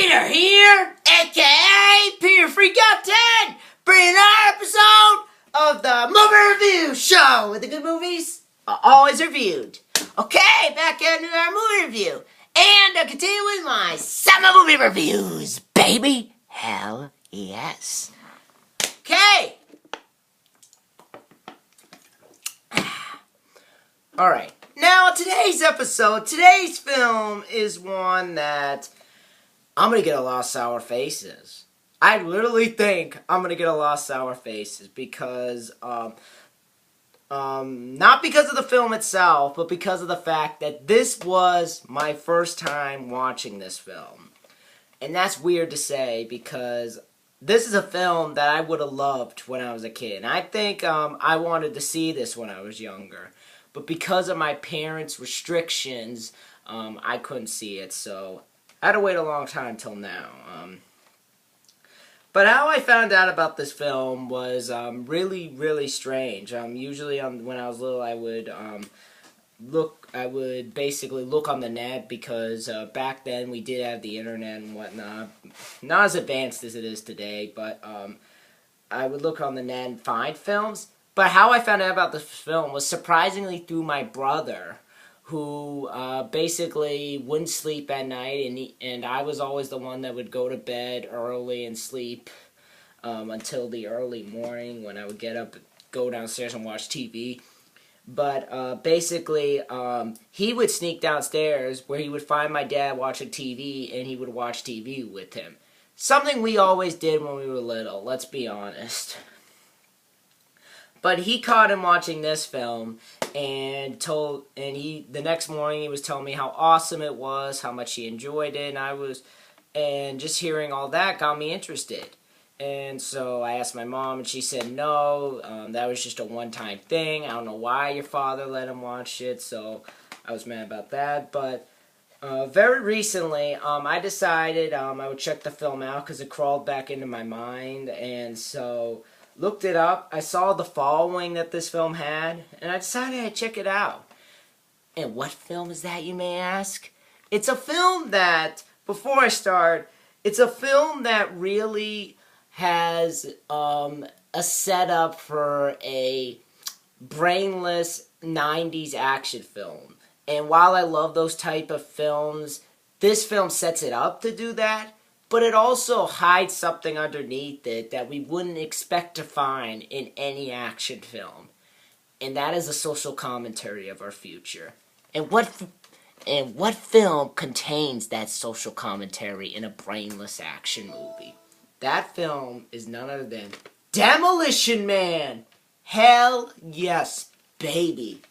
Peter here, aka Peter Freak Out 10, bringing another episode of the Movie Review Show, where the good movies are always reviewed. Okay, back at our movie review, and I continue with my summer movie reviews, baby. Hell yes. Okay. Alright, now today's film is one that I'm going to get a lot of sour faces. I literally think I'm going to get a lot of sour faces because, not because of the film itself, but because of the fact that this was my first time watching this film. And that's weird to say because this is a film that I would have loved when I was a kid. And I think I wanted to see this when I was younger. But because of my parents' restrictions, I couldn't see it, so I had to wait a long time till now. But how I found out about this film was really, really strange. Usually, when I was little, I would basically look on the net because back then we did have the internet and whatnot. Not as advanced as it is today, but I would look on the net and find films. But how I found out about this film was surprisingly through my brother, who basically wouldn't sleep at night, and I was always the one that would go to bed early and sleep until the early morning when I would get up, go downstairs and watch TV. But basically, he would sneak downstairs where he would find my dad watching TV, and he would watch TV with him. Something we always did when we were little, let's be honest. But he caught him watching this film, and the next morning he was telling me how awesome it was, how much he enjoyed it, and just hearing all that got me interested. And so I asked my mom, and she said no, that was just a one-time thing. I don't know why your father let him watch it, so I was mad about that. But very recently, I decided I would check the film out because it crawled back into my mind, and so looked it up. I saw the following that this film had, and I decided I'd check it out. And what film is that, you may ask? It's a film that, before I start, it's a film that really has a setup for a brainless 90s action film. And while I love those type of films, this film sets it up to do that. But it also hides something underneath it that we wouldn't expect to find in any action film. And that is a social commentary of our future. And what film contains that social commentary in a brainless action movie? That film is none other than Demolition Man! Hell yes, baby!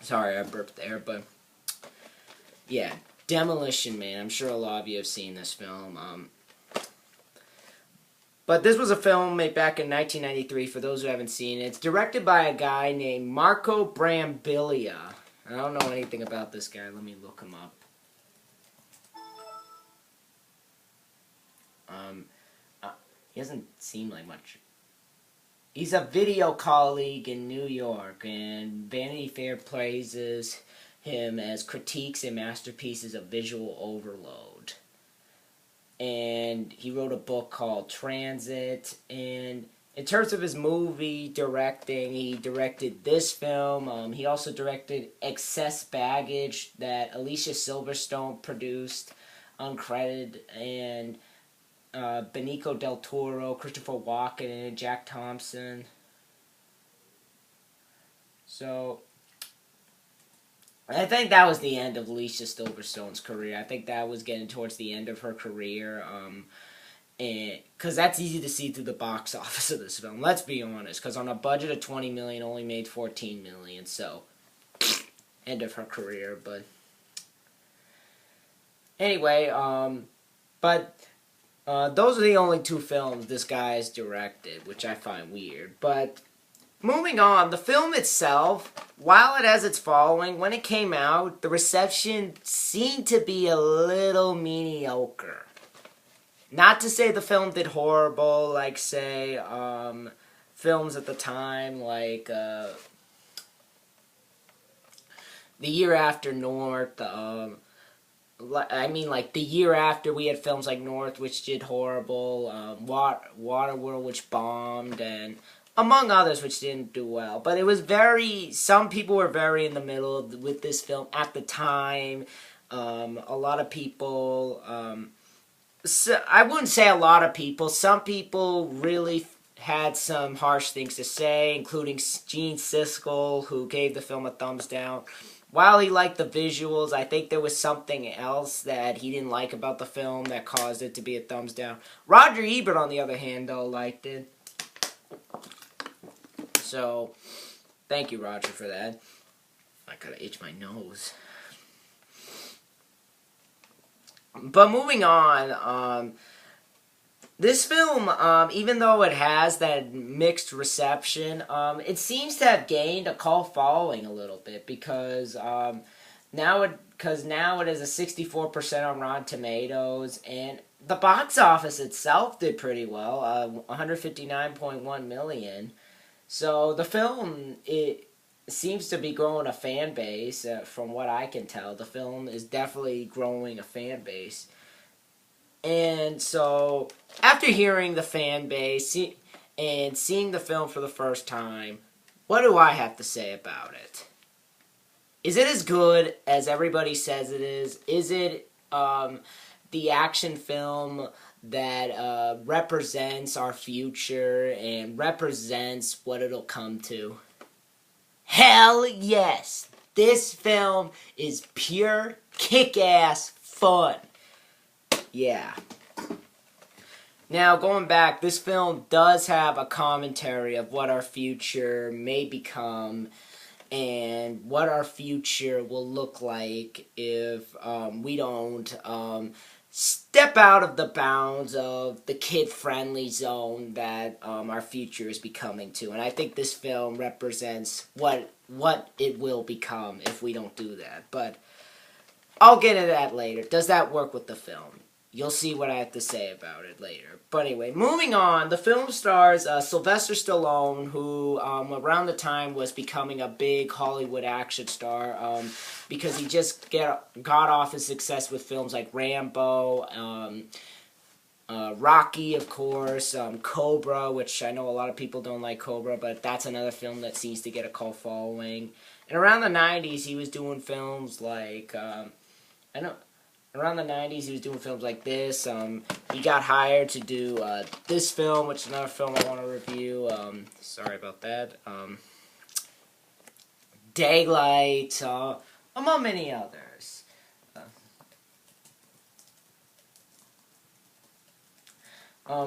Sorry, I burped there, but yeah. Demolition Man. I'm sure a lot of you have seen this film. But this was a film made back in 1993, for those who haven't seen it. It's directed by a guy named Marco Brambilla. I don't know anything about this guy. Let me look him up. He doesn't seem like much. He's a video colleague in New York, and Vanity Fair praises him as critiques and masterpieces of visual overload. And he wrote a book called Transit, and in terms of his movie directing, he directed this film. He also directed Excess Baggage that Alicia Silverstone produced, uncredited, and Benicio del Toro, Christopher Walken, and Jack Thompson. So I think that was the end of Alicia Silverstone's career. I think that was getting towards the end of her career. Because that's easy to see through the box office of this film. Let's be honest. Because on a budget of $20 million, only made $14 million. So, end of her career. But anyway, those are the only two films this guy has directed, which I find weird. But moving on, the film itself, while it has its following, when it came out, the reception seemed to be a little mediocre. Not to say the film did horrible, like, say, films at the time, like, The Year After North, I mean, like, the year after, we had films like North, which did horrible, Waterworld, which bombed, and among others, which didn't do well. But it was some people were very in the middle with this film at the time. A lot of people, so I wouldn't say a lot of people. Some people really had some harsh things to say, including Gene Siskel, who gave the film a thumbs down. While he liked the visuals, I think there was something else that he didn't like about the film that caused it to be a thumbs down. Roger Ebert, on the other hand, though, liked it. So, thank you, Roger, for that. I gotta itch my nose. But moving on, this film, even though it has that mixed reception, it seems to have gained a cult following a little bit because now it is a 64% on Rotten Tomatoes, and the box office itself did pretty well, 159.1 million. So the film, it seems to be growing a fan base. From what I can tell, the film is definitely growing a fan base. And so, after hearing the fan base and seeing the film for the first time, what do I have to say about it? Is it as good as everybody says it is? Is it the action film that represents our future and represents what it'll come to? Hell yes! This film is pure kick-ass fun. Yeah. Now, going back, this film does have a commentary of what our future may become and what our future will look like if we don't step out of the bounds of the kid-friendly zone that our future is becoming to. And I think this film represents what it will become if we don't do that. But I'll get into that later. Does that work with the film? You'll see what I have to say about it later. But anyway, moving on, the film stars Sylvester Stallone, who around the time was becoming a big Hollywood action star because he just got off his success with films like Rambo, Rocky, of course, Cobra, which I know a lot of people don't like Cobra, but that's another film that seems to get a cult following. And around the 90s, he was doing films like, around the 90s, he was doing films like this. He got hired to do this film, which is another film I want to review. Sorry about that. Daylight, among many others.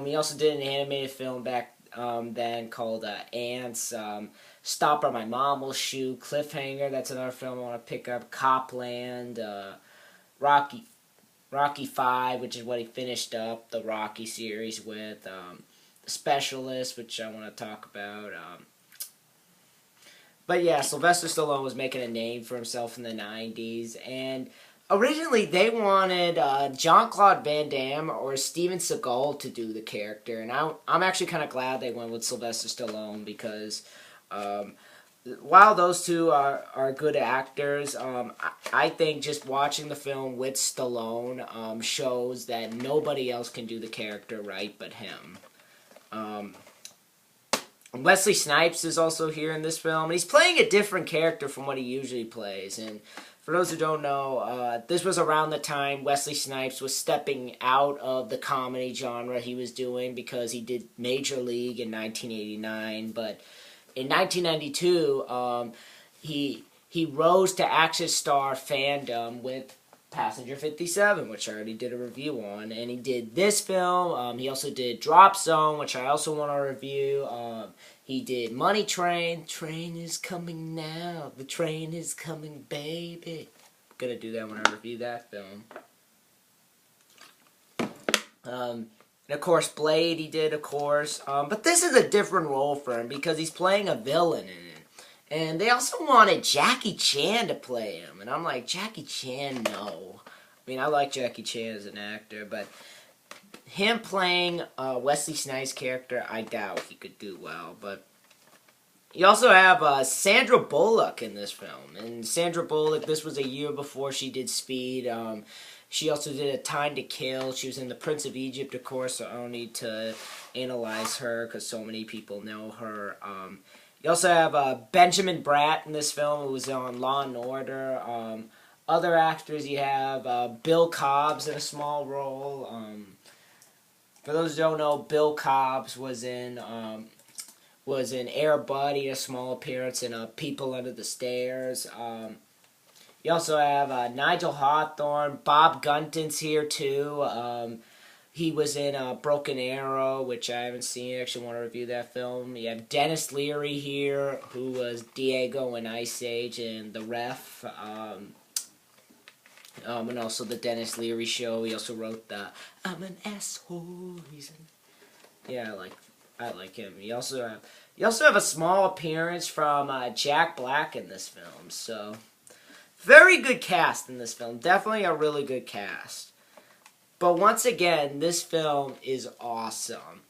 He also did an animated film back then called Ants. Stop or My Mom Will Shoot. Cliffhanger, that's another film I want to pick up. Copland. Rocky 5, which is what he finished up the Rocky series with. The Specialist, which I want to talk about. But yeah, Sylvester Stallone was making a name for himself in the 90s. And originally they wanted Jean-Claude Van Damme or Steven Seagal to do the character. And I'm actually kind of glad they went with Sylvester Stallone because while those two are good actors, I think just watching the film with Stallone shows that nobody else can do the character right but him. Wesley Snipes is also here in this film, and he's playing a different character from what he usually plays. And for those who don't know, this was around the time Wesley Snipes was stepping out of the comedy genre he was doing because he did Major League in 1989, but in 1992, he rose to action star fandom with Passenger 57, which I already did a review on, and he did this film. He also did Drop Zone, which I also want to review. He did Money Train. Train is coming now. The train is coming, baby. I'm gonna do that when I review that film. And of course, Blade he did, of course. But this is a different role for him because he's playing a villain in it. And they also wanted Jackie Chan to play him. And I'm like, Jackie Chan, no. I mean, I like Jackie Chan as an actor, but him playing Wesley Snipes' character, I doubt he could do well. But you also have Sandra Bullock in this film. And Sandra Bullock, this was a year before she did Speed. She also did A Time to Kill. She was in The Prince of Egypt, of course, so I don't need to analyze her because so many people know her. You also have Benjamin Bratt in this film, who was on Law and Order. Other actors, you have Bill Cobbs in a small role. For those who don't know, Bill Cobbs was in Air Buddy, a small appearance in People Under the Stairs. You also have Nigel Hawthorne. Bob Gunton's here too. He was in Broken Arrow, which I haven't seen. I actually want to review that film. You have Dennis Leary here, who was Diego in Ice Age and The Ref. And also The Dennis Leary Show. He also wrote the I'm an Asshole reason. Yeah, I like him. You also have a small appearance from Jack Black in this film. So, very good cast in this film. Definitely a really good cast. But once again, this film is awesome.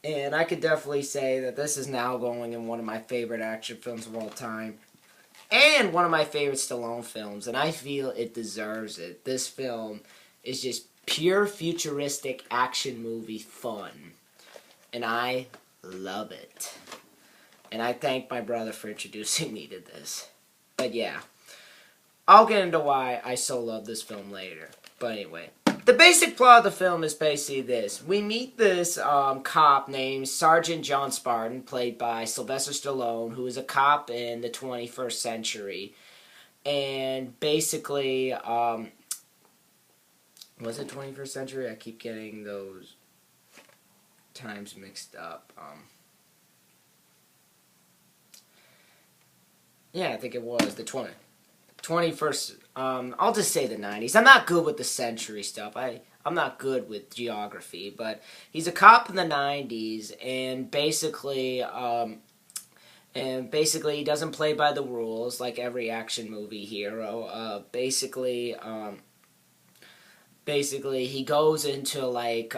And I could definitely say that this is now going in one of my favorite action films of all time. And one of my favorite Stallone films. And I feel it deserves it. This film is just pure futuristic action movie fun. And I love it. And I thank my brother for introducing me to this. But yeah, I'll get into why I so love this film later. But anyway, the basic plot of the film is basically this. We meet this cop named Sergeant John Spartan, played by Sylvester Stallone, who is a cop in the 21st century. And basically, was it 21st century? I keep getting those times mixed up. Yeah, I think it was the 21st, I'll just say the 90s. I'm not good with the century stuff. I'm not good with geography, but he's a cop in the 90s, and basically he doesn't play by the rules like every action movie hero. Basically he goes into like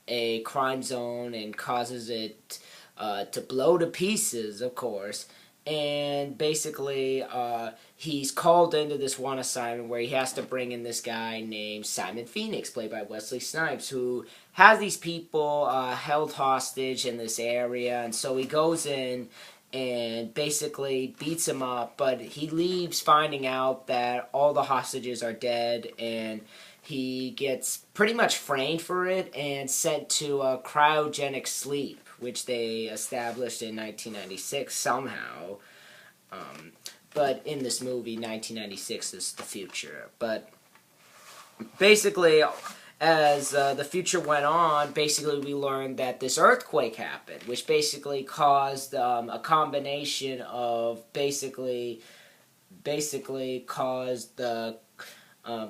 a crime zone and causes it to blow to pieces, of course. And basically, he's called into this one assignment where he has to bring in this guy named Simon Phoenix, played by Wesley Snipes, who has these people held hostage in this area. And so he goes in and basically beats them up, but he leaves finding out that all the hostages are dead, and he gets pretty much framed for it and sent to cryogenic sleep, which they established in 1996 somehow. But in this movie, 1996 is the future. But basically, as the future went on, basically we learned that this earthquake happened, which basically caused a combination of basically caused the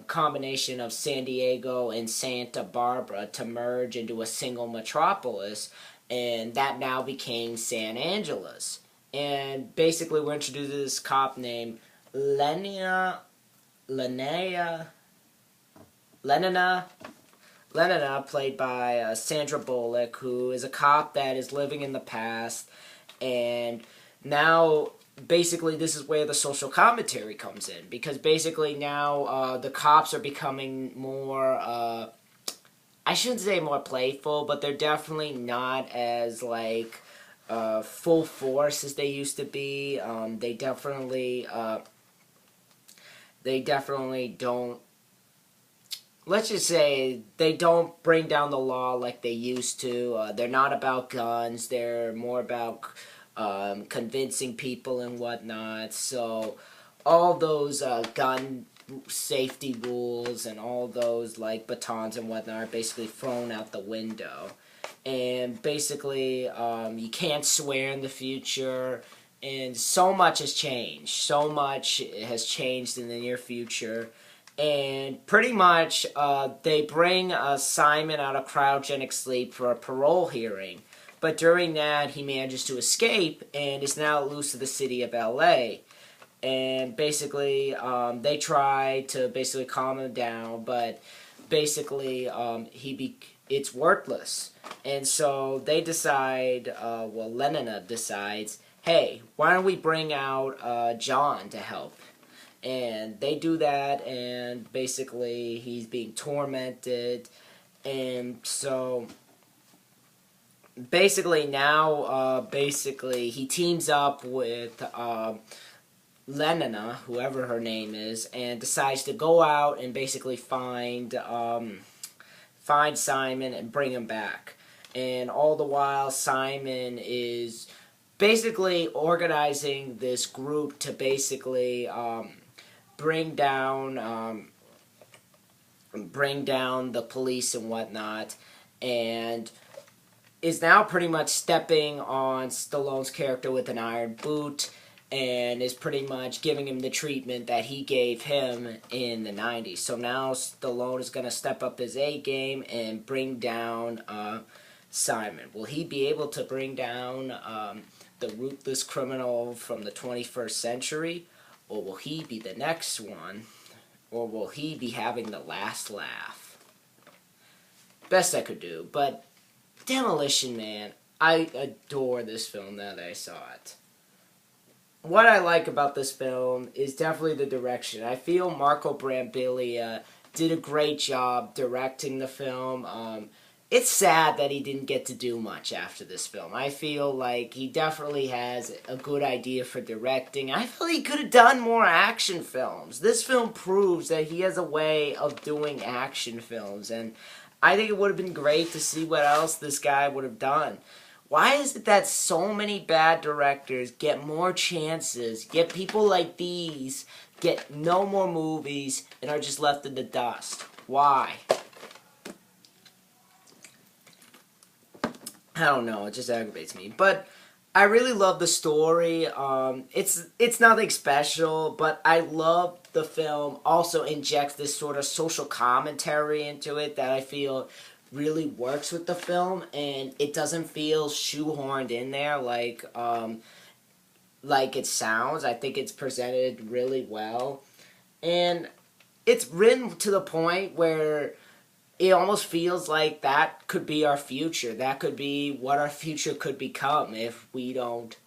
combination of San Diego and Santa Barbara to merge into a single metropolis, and that now became San Angeles. And basically we're introduced to this cop named Lenina, played by Sandra Bullock, who is a cop that is living in the past, and now basically this is where the social commentary comes in, because basically now the cops are becoming more, I shouldn't say more playful, but they're definitely not as like full force as they used to be. They definitely don't, let's just say, they don't bring down the law like they used to. They're not about guns. They're more about convincing people and whatnot. So all those gun safety rules and all those like batons and whatnot are basically thrown out the window. And basically you can't swear in the future. And so much has changed. So much has changed in the near future. And pretty much they bring Simon out of cryogenic sleep for a parole hearing. But during that, he manages to escape and is now loose to the city of L.A. And basically, they try to basically calm him down, but basically, it's worthless. And so they decide, Lenina decides, hey, why don't we bring out John to help? And they do that, and basically he's being tormented. And so basically now, he teams up with Lenina, whoever her name is, and decides to go out and basically find Simon and bring him back. And all the while, Simon is basically organizing this group to basically bring down the police and whatnot, and is now pretty much stepping on Stallone's character with an iron boot, and is pretty much giving him the treatment that he gave him in the 90s. So now Stallone is going to step up his A game and bring down Simon. Will he be able to bring down the ruthless criminal from the 21st century? Or will he be the next one? Or will he be having the last laugh? Best I could do. But Demolition Man, I adore this film now that I saw it. What I like about this film is definitely the direction. I feel Marco Brambilla did a great job directing the film. It's sad that he didn't get to do much after this film. I feel like he definitely has a good idea for directing. I feel he could have done more action films. This film proves that he has a way of doing action films, and I think it would have been great to see what else this guy would have done. Why is it that so many bad directors get more chances, yet people like these get no more movies and are just left in the dust? Why? I don't know, it just aggravates me. But I really love the story. It's nothing special, but I love the film also injects this sort of social commentary into it that I feel really works with the film, and it doesn't feel shoehorned in there like it sounds. I think it's presented really well, and it's written to the point where it almost feels like that could be our future. That could be what our future could become if we don't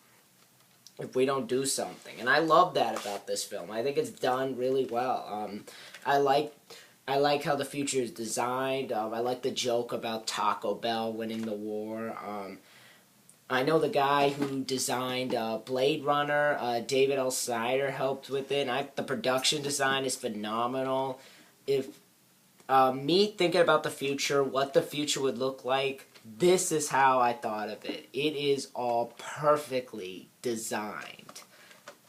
do something. And I love that about this film. I think it's done really well. I like how the future is designed. I like the joke about Taco Bell winning the war. I know the guy who designed Blade Runner, David L. Snyder, helped with it. And the production design is phenomenal. If me thinking about the future, what the future would look like, this is how I thought of it. It is all perfectly designed.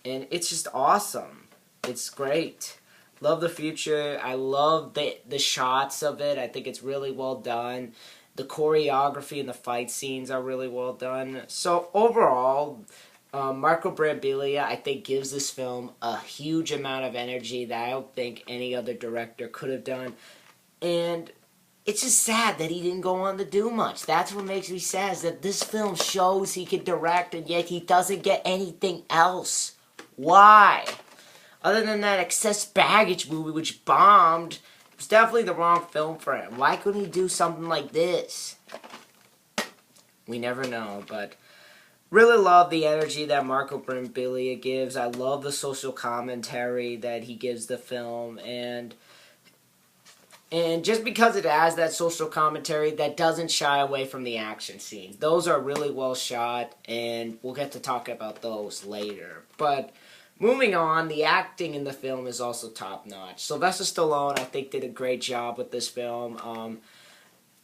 And it's just awesome. It's great. Love the future. I love the shots of it. I think it's really well done. The choreography and the fight scenes are really well done. So overall, Marco Brambilla, I think, gives this film a huge amount of energy that I don't think any other director could have done. And it's just sad that he didn't go on to do much. That's what makes me sad, is that this film shows he can direct, and yet he doesn't get anything else. Why? Other than that Excess Baggage movie, which bombed, it was definitely the wrong film for him. Why couldn't he do something like this? We never know, but really love the energy that Marco Brambilla gives. I love the social commentary that he gives the film, and just because it has that social commentary, that doesn't shy away from the action scenes. Those are really well shot, and we'll get to talk about those later. But moving on, the acting in the film is also top-notch. Sylvester Stallone, I think, did a great job with this film.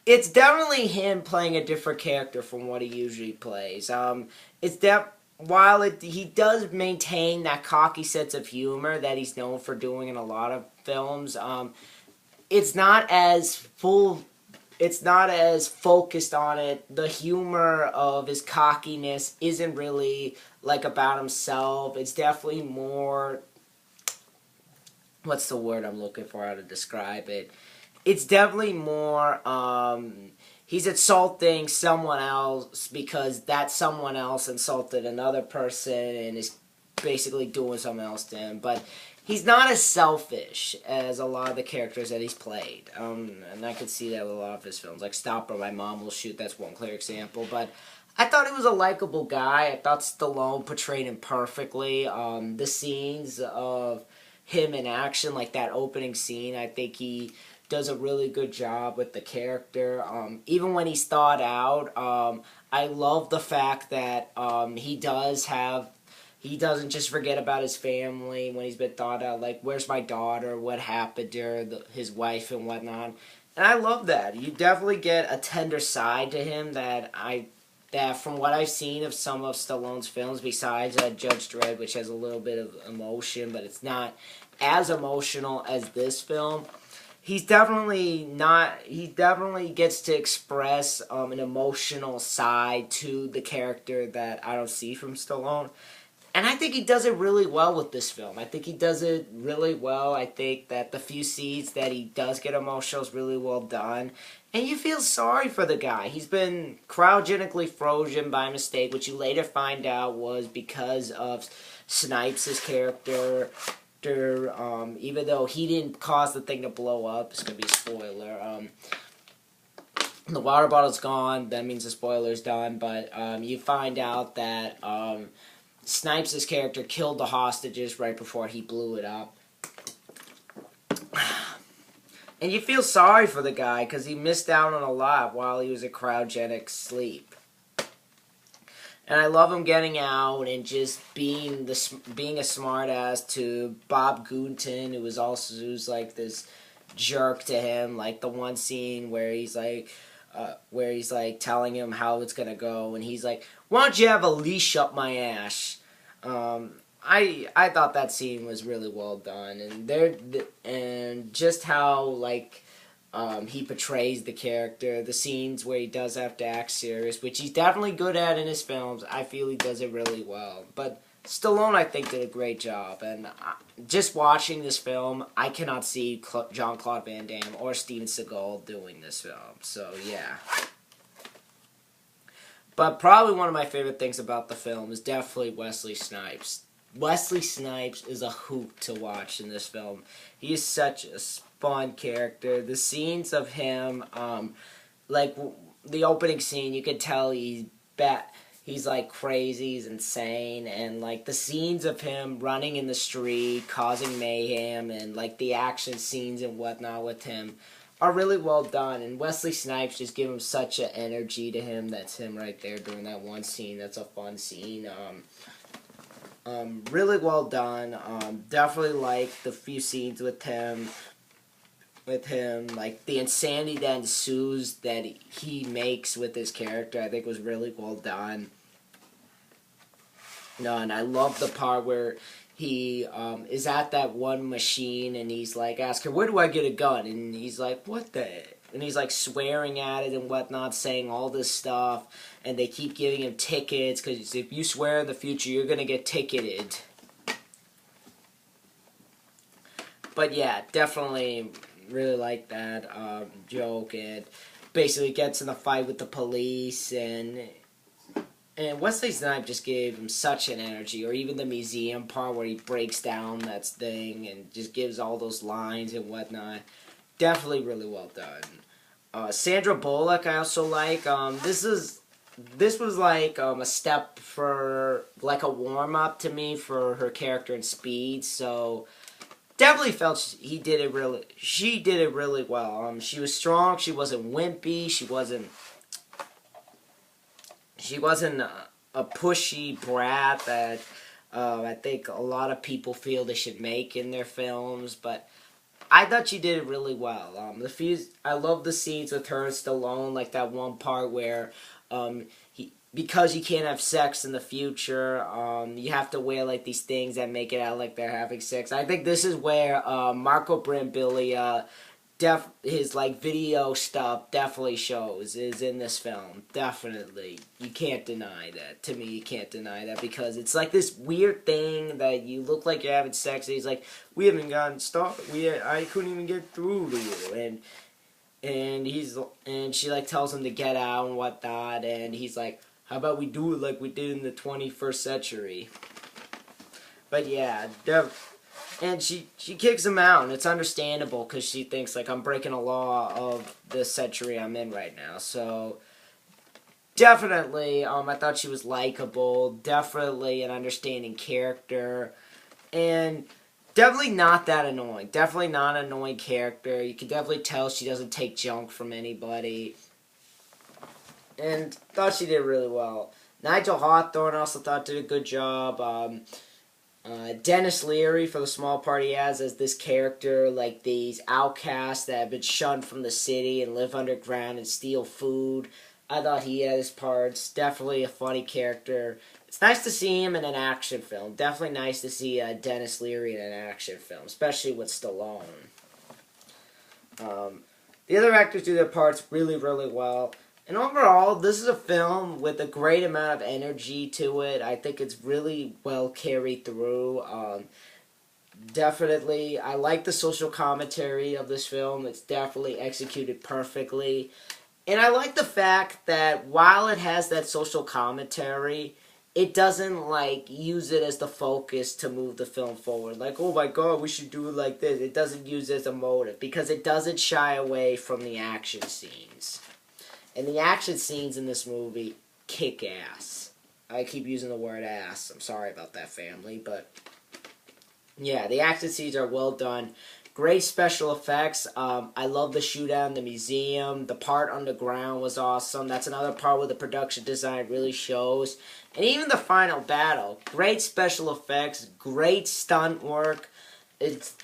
It's definitely him playing a different character from what he usually plays. While he does maintain that cocky sense of humor that he's known for doing in a lot of films, it's not as focused on it. The humor of his cockiness isn't really like about himself. It's definitely more, what's the word I'm looking for, how to describe it? It's definitely more, he's insulting someone else because that someone else insulted another person and is basically doing something else to him. But he's not as selfish as a lot of the characters that he's played. And I could see that with a lot of his films. Like Stop or My Mom Will Shoot, that's one clear example. But I thought he was a likable guy. I thought Stallone portrayed him perfectly. The scenes of him in action, like that opening scene. I think he does a really good job with the character. Even when he's thought out, I love the fact that he doesn't just forget about his family when he's been thought out. Like, where's my daughter? What happened to her? His wife and whatnot. And I love that. You definitely get a tender side to him that from what I've seen of some of Stallone's films, besides Judge Dredd, which has a little bit of emotion, but it's not as emotional as this film. He definitely gets to express an emotional side to the character that I don't see from Stallone. And I think he does it really well with this film. I think he does it really well. I think that the few scenes that he does get emotional is really well done. And you feel sorry for the guy. He's been cryogenically frozen by mistake, which you later find out was because of Snipes' character. Even though he didn't cause the thing to blow up, it's going to be a spoiler. The water bottle's gone. That means the spoiler's done. But you find out that Snipes' character killed the hostages right before he blew it up. And you feel sorry for the guy because he missed out on a lot while he was in cryogenic sleep. And I love him getting out and just being a smartass to Bob Goonton, who's like this jerk to him. Like the one scene where he's like telling him how it's gonna go, and he's like, "Why don't you have a leash up my ass?" I thought that scene was really well done, and just how like he portrays the character, the scenes where he does have to act serious, which he's definitely good at in his films. I feel he does it really well, but Stallone I think did a great job, and just watching this film, I cannot see Jean-Claude Van Damme or Steven Seagal doing this film. So yeah. But probably one of my favorite things about the film is definitely Wesley Snipes. Wesley Snipes is a hoot to watch in this film. He is such a fun character. The scenes of him, like the opening scene, you could tell he's like crazy, he's insane, and like the scenes of him running in the street, causing mayhem, and like the action scenes and whatnot with him are really well done, and Wesley Snipes just give him such an energy to him. That's him right there during that one scene. That's a fun scene. Really well done. Definitely like the few scenes with him, like the insanity that ensues that he makes with his character, I think was really well done. No, and I love the part where he is at that one machine and he's like, ask her, where do I get a gun? And he's like, what the? And he's like swearing at it and whatnot, saying all this stuff. And they keep giving him tickets because if you swear in the future, you're going to get ticketed. But yeah, definitely really like that joke. And basically gets in a fight with the police, and Wesley Snipes just gave him such an energy. Or even the museum part where he breaks down that thing and just gives all those lines and whatnot. Definitely really well done. Sandra Bullock I also like. This was like a step for like a warm up to me for her character in Speed. So definitely felt she did it really well. She was strong. She wasn't wimpy. She wasn't a pushy brat that I think a lot of people feel they should make in their films, but I thought she did it really well. I love the scenes with her and Stallone, like that one part where because you can't have sex in the future, you have to wear like these things that make it out like they're having sex. I think this is where Marco Brambilla, his like video stuff definitely shows, is in this film. Definitely. You can't deny that. To me, you can't deny that, because it's like this weird thing that you look like you're having sex, and he's like, we haven't gotten started, I couldn't even get through to you, and she like tells him to get out and whatnot, and he's like, how about we do it like we did in the 21st century? But yeah, and she kicks him out, and it's understandable because she thinks, like, I'm breaking a law of the century I'm in right now. So, definitely, I thought she was likable. Definitely an understanding character. And definitely not that annoying. Definitely not an annoying character. You can definitely tell she doesn't take junk from anybody. And thought she did really well. Nigel Hawthorne also thought did a good job. Dennis Leary, for the small part he has as this character, like these outcasts that have been shunned from the city and live underground and steal food. I thought he had his parts. Definitely a funny character. It's nice to see him in an action film. Definitely nice to see Dennis Leary in an action film, especially with Stallone. The other actors do their parts really, really well. And overall, this is a film with a great amount of energy to it. I think it's really well carried through. Definitely, I like the social commentary of this film. It's definitely executed perfectly. And I like the fact that while it has that social commentary, it doesn't, like, use it as the focus to move the film forward. Like, oh my god, we should do it like this. It doesn't use it as a motive because it doesn't shy away from the action scenes. And the action scenes in this movie kick ass. I keep using the word ass. I'm sorry about that, family. But, yeah, the action scenes are well done. Great special effects. I love the shootout in the museum. The part underground was awesome. That's another part where the production design really shows. And even the final battle. Great special effects. Great stunt work. It's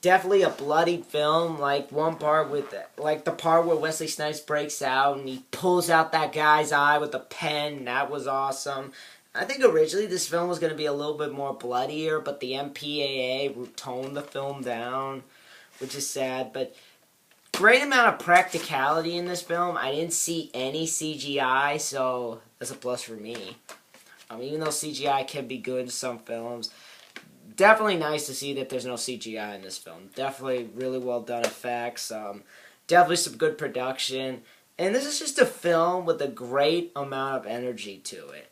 definitely a bloody film, like one part with, like the part where Wesley Snipes breaks out and he pulls out that guy's eye with a pen. That was awesome. I think originally this film was going to be a little bit more bloodier, but the MPAA toned the film down, which is sad. But great amount of practicality in this film. I didn't see any CGI, so that's a plus for me. Even though CGI can be good in some films, definitely nice to see that there's no CGI in this film. Definitely really well done effects. Definitely some good production. And this is just a film with a great amount of energy to it.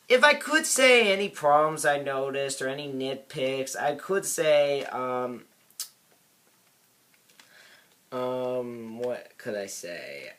If I could say any problems I noticed or any nitpicks, I could say, what could I say?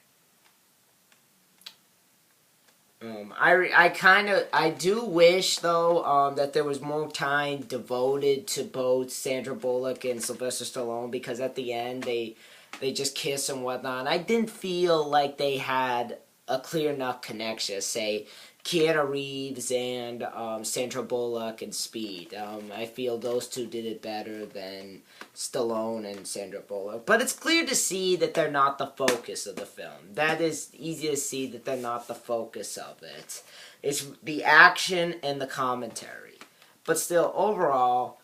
I do wish, though, that there was more time devoted to both Sandra Bullock and Sylvester Stallone, because at the end, they just kiss and whatnot. I didn't feel like they had a clear enough connection, say, Keanu Reeves and Sandra Bullock and Speed. I feel those two did it better than Stallone and Sandra Bullock. But it's clear to see that they're not the focus of the film. That is easy to see that they're not the focus of it. It's the action and the commentary. But still, overall,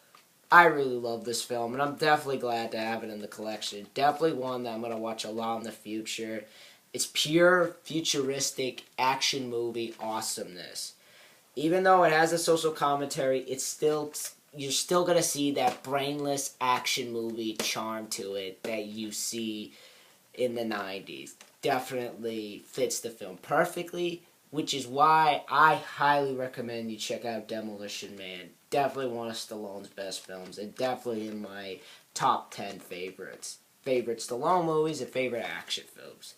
I really love this film, and I'm definitely glad to have it in the collection. Definitely one that I'm going to watch a lot in the future. It's pure, futuristic, action movie awesomeness. Even though it has a social commentary, you're still going to see that brainless action movie charm to it that you see in the 90s. Definitely fits the film perfectly, which is why I highly recommend you check out Demolition Man. Definitely one of Stallone's best films, and definitely in my top 10 favorites. Favorite Stallone movies and favorite action films.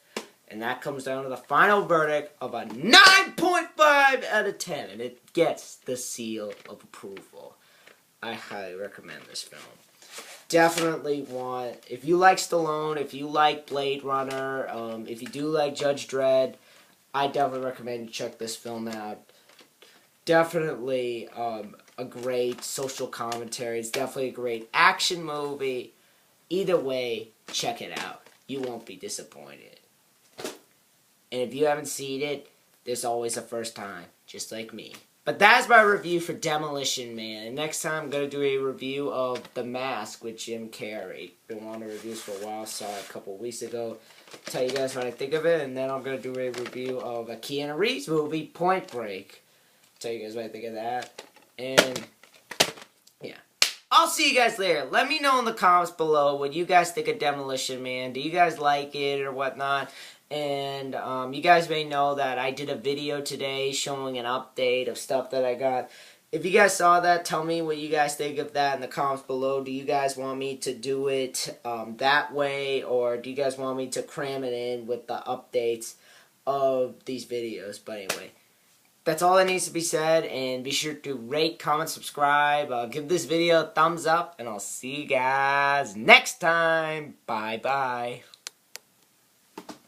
And that comes down to the final verdict of a 9.5 out of 10. And it gets the seal of approval. I highly recommend this film. Definitely if you like Stallone, if you like Blade Runner, if you do like Judge Dredd, I definitely recommend you check this film out. Definitely a great social commentary. It's definitely a great action movie. Either way, check it out. You won't be disappointed. And if you haven't seen it, there's always a first time, just like me. But that's my review for Demolition Man. And next time I'm going to do a review of The Mask with Jim Carrey. Been wanting reviews for a while, saw it a couple weeks ago. Tell you guys what I think of it, and then I'm going to do a review of a Keanu Reeves movie, Point Break. Tell you guys what I think of that. And, yeah. I'll see you guys later. Let me know in the comments below what you guys think of Demolition Man. Do you guys like it or whatnot? And you guys may know that I did a video today showing an update of stuff that I got. If you guys saw that, tell me what you guys think of that in the comments below. Do you guys want me to do it that way, or do you guys want me to cram it in with the updates of these videos? But anyway, that's all that needs to be said, and be sure to rate, comment, subscribe, give this video a thumbs up, and I'll see you guys next time. Bye bye.